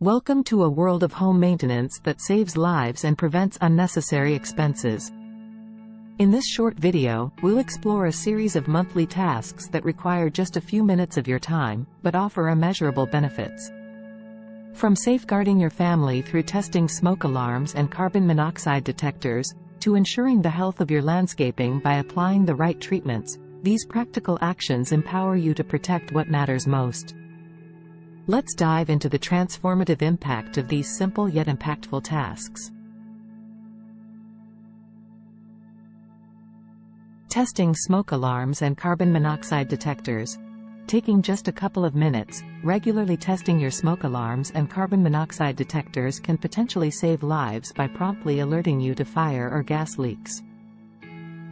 Welcome to a world of home maintenance that saves lives and prevents unnecessary expenses. In this short video, we'll explore a series of monthly tasks that require just a few minutes of your time, but offer immeasurable benefits. From safeguarding your family through testing smoke alarms and carbon monoxide detectors, to ensuring the health of your landscaping by applying the right treatments, these practical actions empower you to protect what matters most. Let's dive into the transformative impact of these simple yet impactful tasks. Testing smoke alarms and carbon monoxide detectors. Taking just a couple of minutes, regularly testing your smoke alarms and carbon monoxide detectors can potentially save lives by promptly alerting you to fire or gas leaks.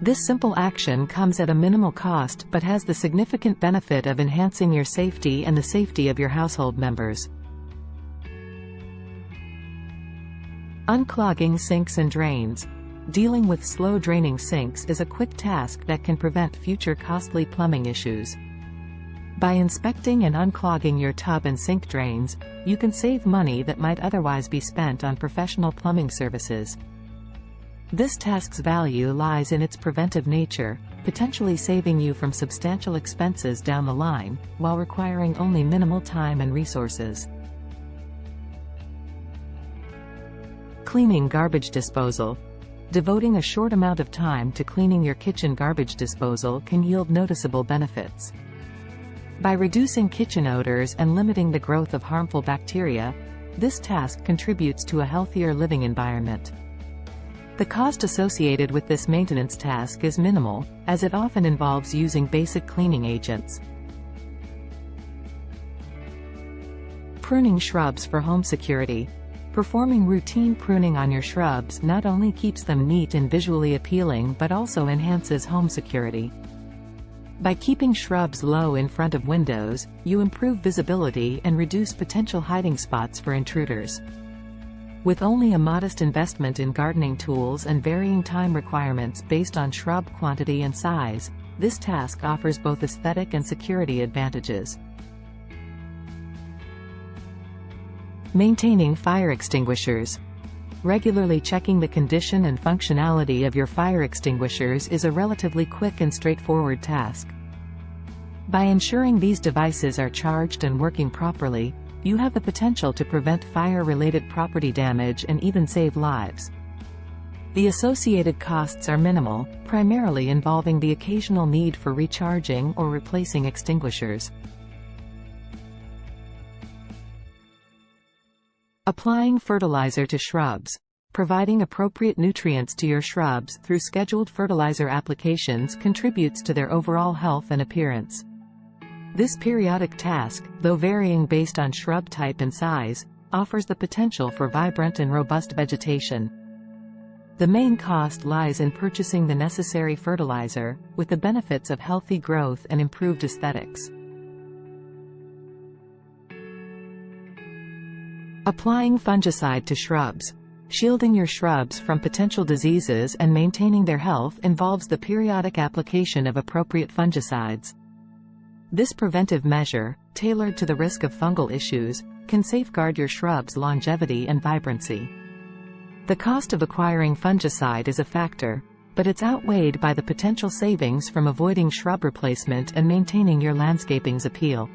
This simple action comes at a minimal cost but has the significant benefit of enhancing your safety and the safety of your household members. Unclogging sinks and drains. Dealing with slow-draining sinks is a quick task that can prevent future costly plumbing issues. By inspecting and unclogging your tub and sink drains, you can save money that might otherwise be spent on professional plumbing services. This task's value lies in its preventive nature, potentially saving you from substantial expenses down the line, while requiring only minimal time and resources. Cleaning garbage disposal. Devoting a short amount of time to cleaning your kitchen garbage disposal can yield noticeable benefits. By reducing kitchen odors and limiting the growth of harmful bacteria, this task contributes to a healthier living environment. The cost associated with this maintenance task is minimal, as it often involves using basic cleaning agents. Pruning shrubs for home security. Performing routine pruning on your shrubs not only keeps them neat and visually appealing but also enhances home security. By keeping shrubs low in front of windows, you improve visibility and reduce potential hiding spots for intruders. With only a modest investment in gardening tools and varying time requirements based on shrub quantity and size, this task offers both aesthetic and security advantages. Maintaining fire extinguishers. Regularly checking the condition and functionality of your fire extinguishers is a relatively quick and straightforward task. By ensuring these devices are charged and working properly, you have the potential to prevent fire-related property damage and even save lives. The associated costs are minimal, primarily involving the occasional need for recharging or replacing extinguishers. Applying fertilizer to shrubs. Providing appropriate nutrients to your shrubs through scheduled fertilizer applications contributes to their overall health and appearance. This periodic task, though varying based on shrub type and size, offers the potential for vibrant and robust vegetation. The main cost lies in purchasing the necessary fertilizer, with the benefits of healthy growth and improved aesthetics. Applying fungicide to shrubs. Shielding your shrubs from potential diseases and maintaining their health involves the periodic application of appropriate fungicides. This preventive measure, tailored to the risk of fungal issues, can safeguard your shrub's longevity and vibrancy. The cost of acquiring fungicide is a factor, but it's outweighed by the potential savings from avoiding shrub replacement and maintaining your landscaping's appeal.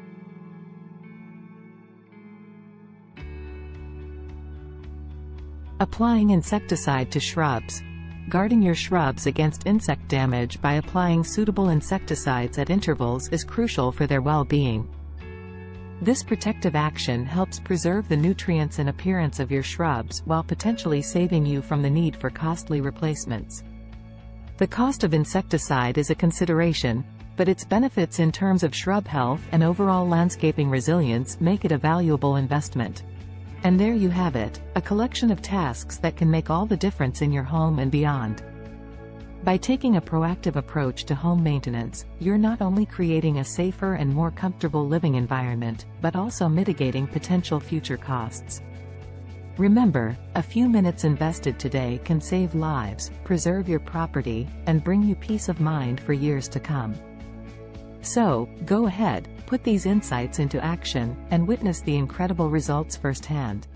Applying insecticide to shrubs. Guarding your shrubs against insect damage by applying suitable insecticides at intervals is crucial for their well-being. This protective action helps preserve the nutrients and appearance of your shrubs while potentially saving you from the need for costly replacements. The cost of insecticide is a consideration, but its benefits in terms of shrub health and overall landscaping resilience make it a valuable investment. And there you have it, a collection of tasks that can make all the difference in your home and beyond. By taking a proactive approach to home maintenance, you're not only creating a safer and more comfortable living environment, but also mitigating potential future costs. Remember, a few minutes invested today can save lives, preserve your property, and bring you peace of mind for years to come. So, go ahead, put these insights into action, and witness the incredible results firsthand.